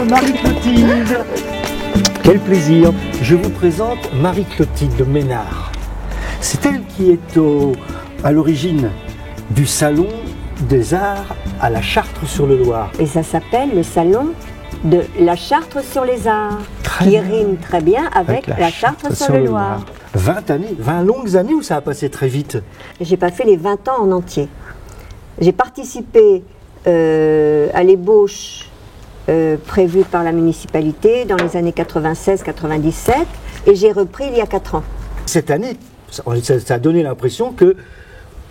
Marie-Clotilde. Quel plaisir. Je vous présente Marie-Clotilde Ménard. C'est elle qui est à l'origine du Salon des Arts à la Chartre-sur-le-Loir. Et ça s'appelle le Salon de la Chartre-sur-les-Arts, qui rime très bien avec la Chartre-sur-le-Loir. 20 années, 20 longues années où ça a passé très vite. J'ai pas fait les 20 ans en entier. J'ai participé à l'ébauche prévue par la municipalité dans les années 96-97 et j'ai repris il y a 4 ans. Cette année, ça a donné l'impression que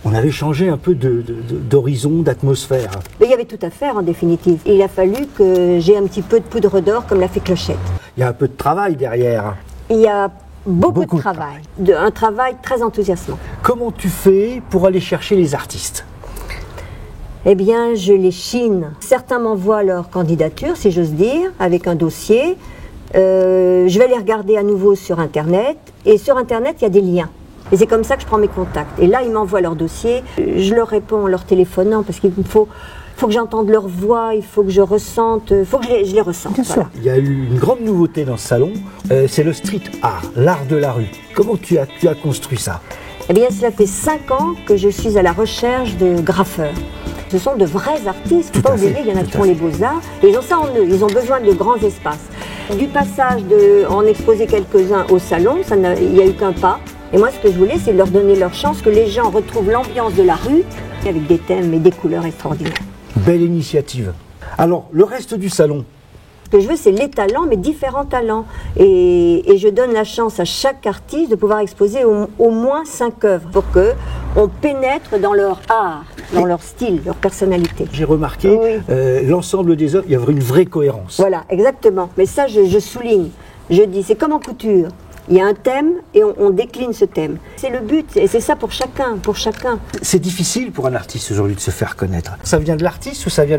on avait changé un peu d'horizon, d'atmosphère. Mais il y avait tout à faire en définitive. Il a fallu que j'ai un petit peu de poudre d'or comme l'a fait Clochette. Il y a un peu de travail derrière. Il y a beaucoup de travail, un travail très enthousiasmant. Comment tu fais pour aller chercher les artistes ? Eh bien, je les chine. Certains m'envoient leur candidature, si j'ose dire, avec un dossier. Je vais les regarder à nouveau sur Internet. Et sur Internet, il y a des liens. Et c'est comme ça que je prends mes contacts. Et là, ils m'envoient leur dossier. Je leur réponds en leur téléphonant parce qu'il faut que j'entende leur voix, il faut que je ressente, il faut que je les ressente. Bien sûr. Il y a eu une grande nouveauté dans ce salon, c'est le street art, l'art de la rue. Comment tu as construit ça ? Eh bien, cela fait 5 ans que je suis à la recherche de graffeurs. Ce sont de vrais artistes, il ne faut pas oublier, il y en a qui font les beaux-arts, et ils ont ça en eux, ils ont besoin de grands espaces. Du passage en exposer quelques-uns au salon, il n'y a eu qu'un pas. Et moi, ce que je voulais, c'est leur donner leur chance, que les gens retrouvent l'ambiance de la rue, avec des thèmes et des couleurs extraordinaires. Belle initiative. Alors, le reste du salon ? Ce que je veux, c'est les talents, mais différents talents. Et je donne la chance à chaque artiste de pouvoir exposer au moins 5 œuvres pour qu'on pénètre dans leur art, dans leur style, leur personnalité. J'ai remarqué, l'ensemble des œuvres, il y avait une vraie cohérence. Voilà, exactement. Mais ça, je souligne. Je dis, c'est comme en couture. Il y a un thème et on décline ce thème. C'est le but et c'est ça pour chacun, C'est difficile pour un artiste aujourd'hui de se faire connaître. Ça vient de l'artiste ou ça vient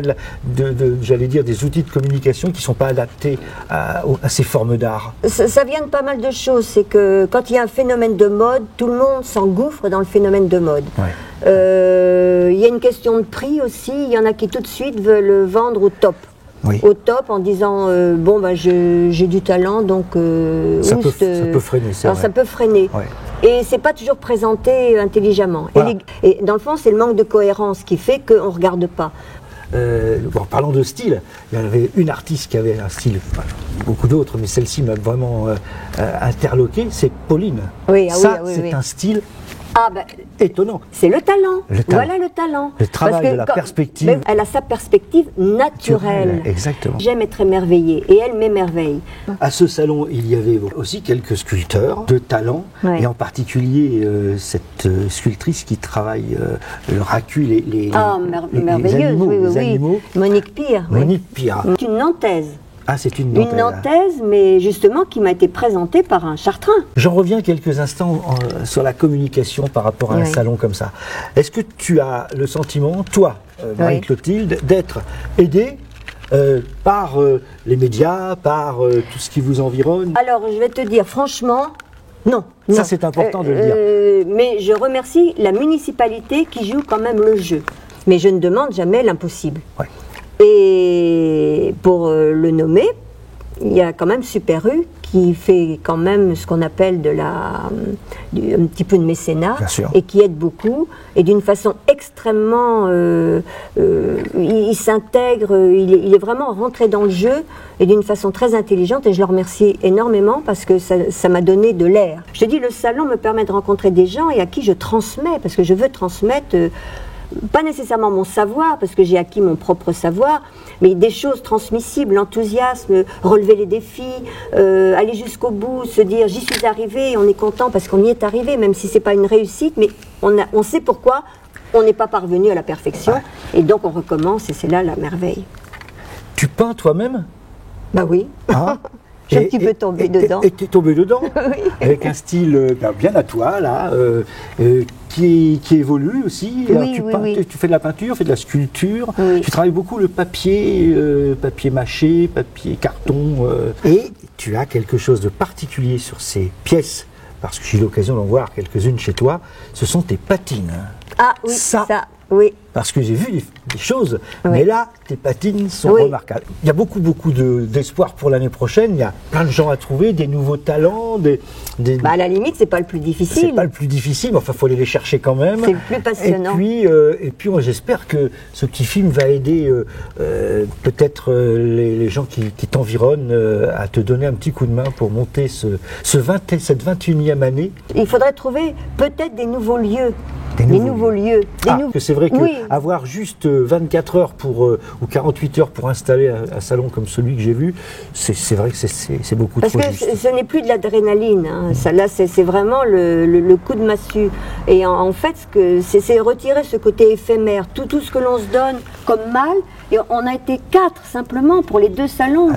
j'allais dire, des outils de communication qui ne sont pas adaptés à ces formes d'art ? Ça vient de pas mal de choses. C'est que quand il y a un phénomène de mode, tout le monde s'engouffre dans le phénomène de mode. Ouais. Il y a une question de prix aussi. Il y en a qui tout de suite veulent vendre au top. Oui. Au top en disant j'ai du talent donc ça peut freiner. Alors, ça peut freiner. Ouais. Et c'est pas toujours présenté intelligemment. Voilà. Et dans le fond, c'est le manque de cohérence qui fait qu'on ne regarde pas. Parlons de style, il y avait une artiste qui avait un style, beaucoup d'autres, mais celle-ci m'a vraiment interloqué, c'est Pauline. Oui, c'est un style étonnant. C'est le talent. Voilà le talent. Le travail de la perspective. Elle a sa perspective naturelle. Exactement. J'aime être émerveillée et elle m'émerveille. À ce salon, il y avait aussi quelques sculpteurs de talent, et en particulier cette sculptrice qui travaille le racu, les animaux. Monique Pire. Monique Pire. C'est une Nantaise. Ah, c'est une Nantaise. Une Nantaise, mais justement qui m'a été présentée par un Chartrain. J'en reviens quelques instants sur la communication par rapport à un salon comme ça. Est-ce que tu as le sentiment, toi, Marie-Clotilde, d'être aidée par les médias, par tout ce qui vous environne ? Alors, je vais te dire, franchement, non. Ça, c'est important de le dire. Mais je remercie la municipalité qui joue quand même le jeu. Mais je ne demande jamais l'impossible. Ouais. Et pour le nommer, il y a quand même Super U qui fait quand même ce qu'on appelle un petit peu de mécénat et qui aide beaucoup et d'une façon extrêmement il s'intègre, il est vraiment rentré dans le jeu et d'une façon très intelligente et je le remercie énormément parce que ça m'a donné de l'air. Je te dis, le salon me permet de rencontrer des gens et à qui je transmets parce que je veux transmettre pas nécessairement mon savoir, parce que j'ai acquis mon propre savoir, mais des choses transmissibles, l'enthousiasme, relever les défis, aller jusqu'au bout, se dire j'y suis arrivé, et on est content parce qu'on y est arrivé, même si c'est pas une réussite, mais on sait pourquoi on n'est pas parvenu à la perfection, et donc on recommence, et c'est là la merveille. Tu peins toi-même ? Bah oui. Ah. J'ai un petit peu tombé dedans. Et tu es tombé dedans oui. Avec un style bien à toi, là, qui évolue aussi. Tu fais de la peinture, tu fais de la sculpture, tu travailles beaucoup le papier, papier mâché, papier carton. Et tu as quelque chose de particulier sur ces pièces, parce que j'ai eu l'occasion d'en voir quelques-unes chez toi, ce sont tes patines. Ah oui, ça Oui. Parce que j'ai vu des choses, mais là, tes patines sont remarquables. Il y a beaucoup d'espoir pour l'année prochaine. Il y a plein de gens à trouver, des nouveaux talents. À la limite, c'est pas le plus difficile. C'est pas le plus difficile, mais enfin, il faut aller les chercher quand même. C'est le plus passionnant. Et puis moi, j'espère que ce petit film va aider peut-être les gens qui t'environnent à te donner un petit coup de main pour monter cette 21e année. Il faudrait trouver peut-être des nouveaux lieux. Des nouveaux lieux. C'est vrai qu'avoir juste 24 heures ou 48 heures pour installer un salon comme celui que j'ai vu, c'est vrai que c'est beaucoup trop juste. Parce que ce n'est plus de l'adrénaline. Hein. Ça, là, c'est vraiment le coup de massue. Et en fait, c'est retirer ce côté éphémère. Tout ce que l'on se donne comme mal. Et on a été 4 simplement pour les 2 salons. Ouais.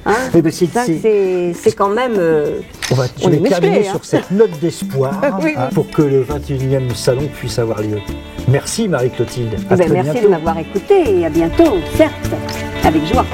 Hein, c'est quand même. Je vais terminer sur cette note d'espoir pour que le 21e salon puisse avoir lieu. Merci Marie-Clotilde. Merci de m'avoir écouté et à bientôt, certes, avec joie.